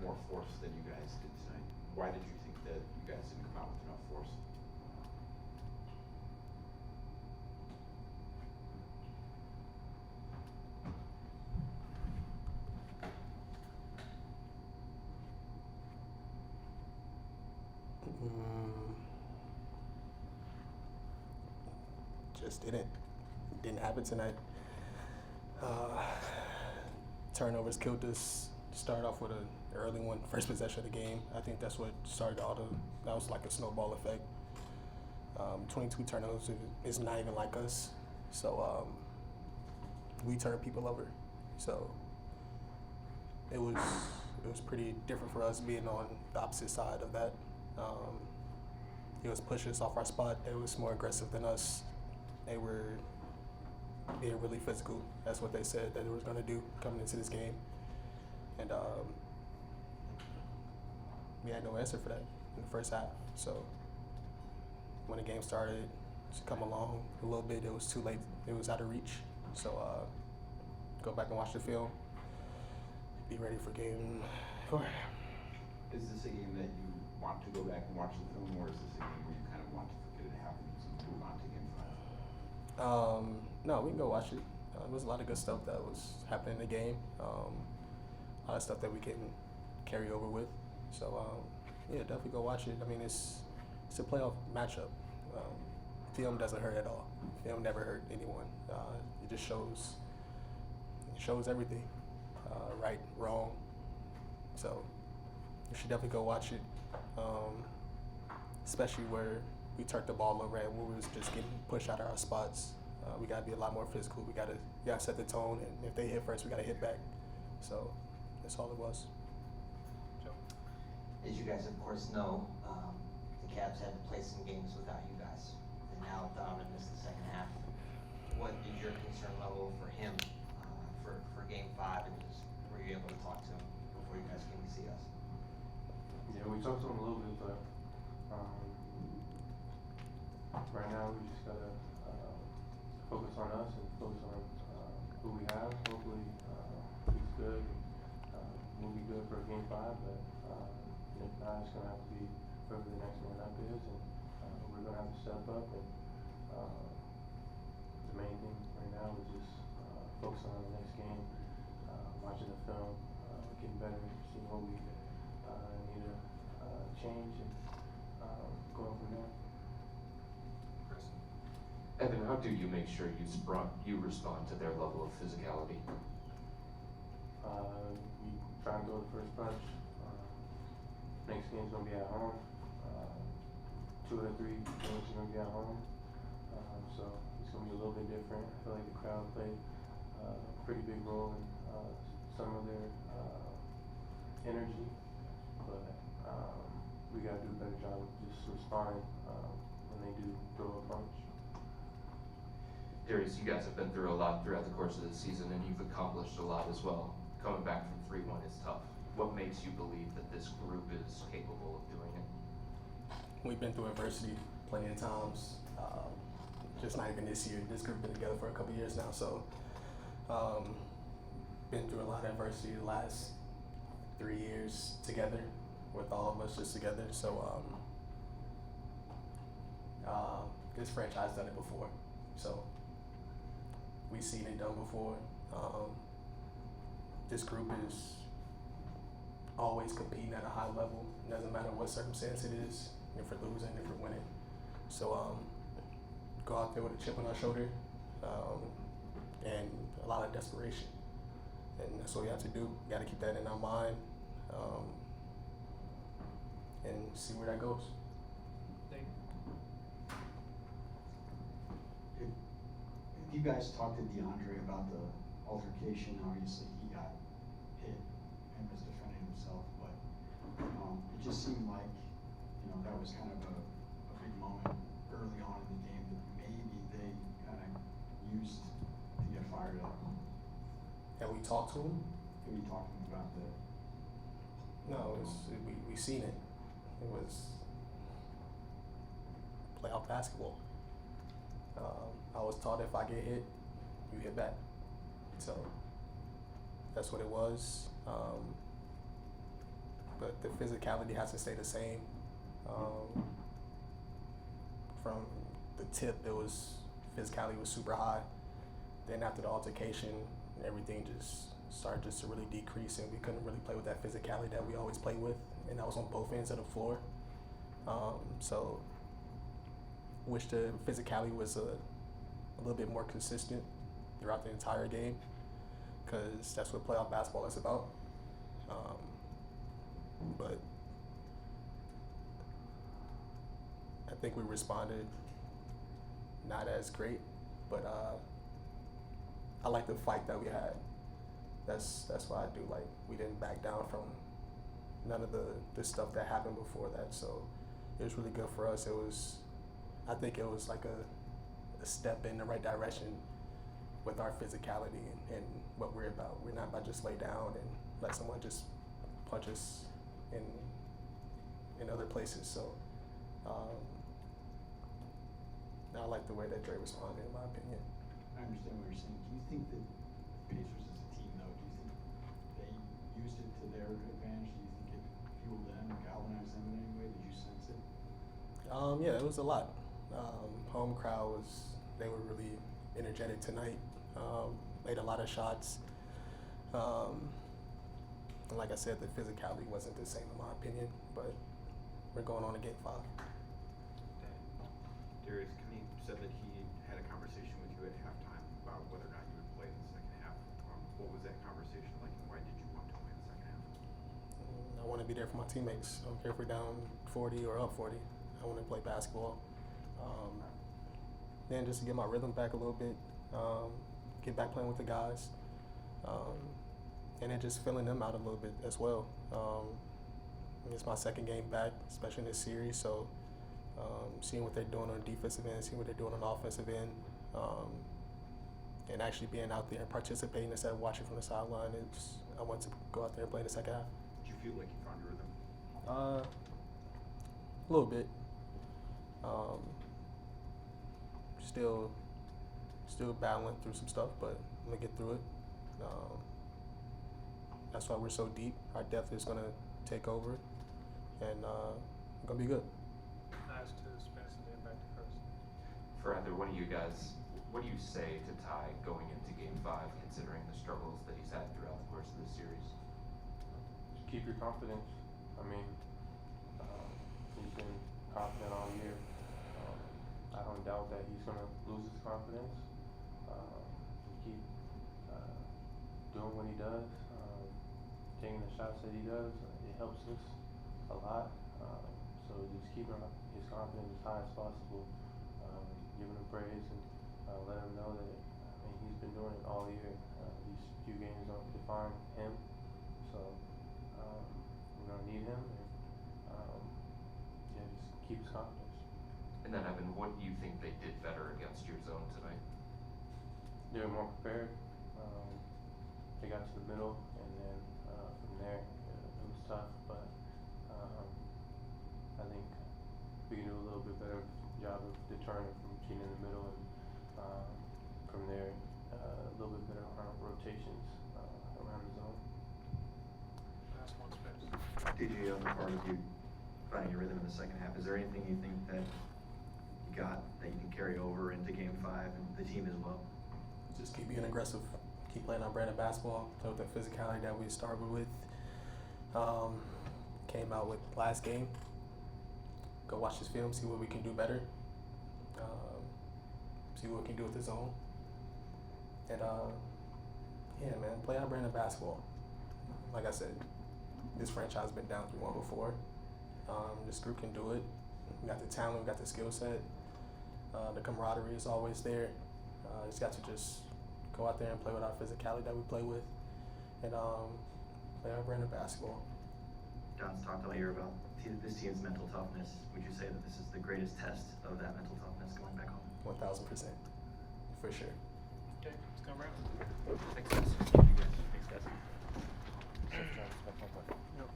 more force than you guys did tonight. Why did you think that you guys didn't come out with enough force? Just didn't happen tonight. Turnovers killed us. Started off with an early one, first possession of the game. I think that's what started that was like a snowball effect. 22 turnovers is not even like us. So we turn people over. So it was pretty different for us being on the opposite side of that. It was pushing us off our spot. They was more aggressive than us. They were being really physical. That's what they said that they was going to do coming into this game. And we had no answer for that in the first half. So when the game started to come along a little bit, it was too late. It was out of reach. So go back and watch the film. Be ready for game 4. Is this a game that you want to go back and watch the film, or is this a game where you kind of want to forget it happened and move on to game 5? No, we can go watch it. There was a lot of good stuff that was happening in the game. A lot of stuff that we can carry over with. So yeah, definitely go watch it. I mean, it's a playoff matchup. Film doesn't hurt at all. Film never hurt anyone. It just shows everything, right, wrong. So you should definitely go watch it, especially where we turned the ball over and we was just getting pushed out of our spots. We gotta be a lot more physical. We gotta set the tone, and if they hit first, we gotta hit back. So that's all it was. As you guys of course know, the Cavs had to play some games without you guys. And now Donovan missed the second half. What is your concern level for him for game 5, and just were you able to talk to him before you guys came to see us? Yeah, we talked to him a little bit, but right now we just gotta focus on us and focus on who we have. Hopefully he's good. We'll be good for game 5, but if not, it's gonna have to be whoever the next man up is, and we're gonna have to step up. And the main thing right now is just focusing on the next game, watching the film, getting better, seeing what we need to change, and going from there. Evan, how do you make sure you respond to their level of physicality? We try and go the first punch. Next game's gonna be at home. 2 of the 3 games are gonna be at home. So it's gonna be a little bit different. I feel like the crowd played a pretty big role in some of their energy, but we gotta do a better job of just responding when they do throw a punch. Darius, you guys have been through a lot throughout the course of the season, and you've accomplished a lot as well. Coming back from 3-1 is tough. What makes you believe that this group is capable of doing it? We've been through adversity plenty of times. Just not even this year. This group been together for a couple years now, so been through a lot of adversity the last 3 years together, with all of us just together. So this franchise done it before, so we've seen it done before. This group is always competing at a high level. It doesn't matter what circumstance it is, if we're losing, if we're winning. So go out there with a chip on our shoulder and a lot of desperation. And that's what we have to do. We got to keep that in our mind and see where that goes. Have you guys talked to DeAndre about the altercation? Obviously, he got hit and was defending himself, but it just seemed like, that was kind of a big moment early on in the game that maybe they kind of used to get fired up. And we talked to him? Have you talking about the? No, we seen it. It was playoff basketball. I was taught if I get hit, you hit back. So that's what it was. but the physicality has to stay the same. From the tip, physicality was super high. Then after the altercation, everything just started to really decrease, and we couldn't really play with that physicality that we always play with, and that was on both ends of the floor. So wish the physicality was a little bit more consistent throughout the entire game, because that's what playoff basketball is about. But I think we responded not as great, but I like the fight that we had. That's why I do like we didn't back down from none of the stuff that happened before that. So it was really good for us. I think it was like a step in the right direction with our physicality and what we're about. We're not about to just lay down and let someone just punch us in other places. So I like the way that Dre responded, in my opinion. I understand what you're saying. Do you think that Pacers as a team, though, do you think they used it to their advantage? Do you think it fueled them or galvanized them in any way? Did you sense it? Yeah, it was a lot. Home crowd they were really energetic tonight. Made a lot of shots. And like I said, the physicality wasn't the same in my opinion, but we're going on to Game 5. Darius, Kenny said that he had a conversation with you at halftime about whether or not you would play in the second half. What was that conversation like, and why did you want to play in the second half? I want to be there for my teammates. I don't care if we're down 40 or up 40. I want to play basketball. Then just to get my rhythm back a little bit, get back playing with the guys, and then just filling them out a little bit as well. It's my second game back, especially in this series, so seeing what they're doing on the defensive end, seeing what they're doing on the offensive end, and actually being out there and participating instead of watching from the sideline. I want to go out there and play in the second half. Did you feel like you found your rhythm? A little bit. Still battling through some stuff, but I'm gonna get through it. That's why we're so deep. Our depth is gonna take over, and it's gonna be good. Nice to spend some time back to first. For either one of you guys, what do you say to Ty going into Game 5, considering the struggles that he's had throughout the course of this series? Just keep your confidence. I mean, he's been confident all year. I don't doubt that he's going to lose his confidence. Keep doing what he does, taking the shots that he does. It helps us a lot. So just keep his confidence as high as possible. Give him praise and let him know that he's been doing it all year. These few games don't define him. So we're going to need him. And just keep his confidence. And then, Evan, what do you think they did better against your zone tonight? They were more prepared. They got to the middle, and then from there, it was tough. But I think we can do a little bit better job of deterring from being in the middle, and from there, a little bit better on our rotations around the zone. Last one space. DJ, on the part of you finding your rhythm in the second half, is there anything you think that you got that you can carry over into Game 5 and the team as well? Just keep being aggressive, keep playing our brand of basketball, play with the physicality that we started with, came out with last game. Go watch this film, see what we can do better, see what we can do with the zone. And yeah, man, play our brand of basketball. Like I said, this franchise has been down 3-1 before. This group can do it. We got the talent, we got the skill set. The camaraderie is always there. Just got to just go out there and play with our physicality that we play with, and play our brand of basketball. John's talked all year about this team's mental toughness. Would you say that this is the greatest test of that mental toughness going back home? 1,000%, for sure. Okay, let's go around. Thanks, guys. Thank you guys. Thanks, guys. Yep.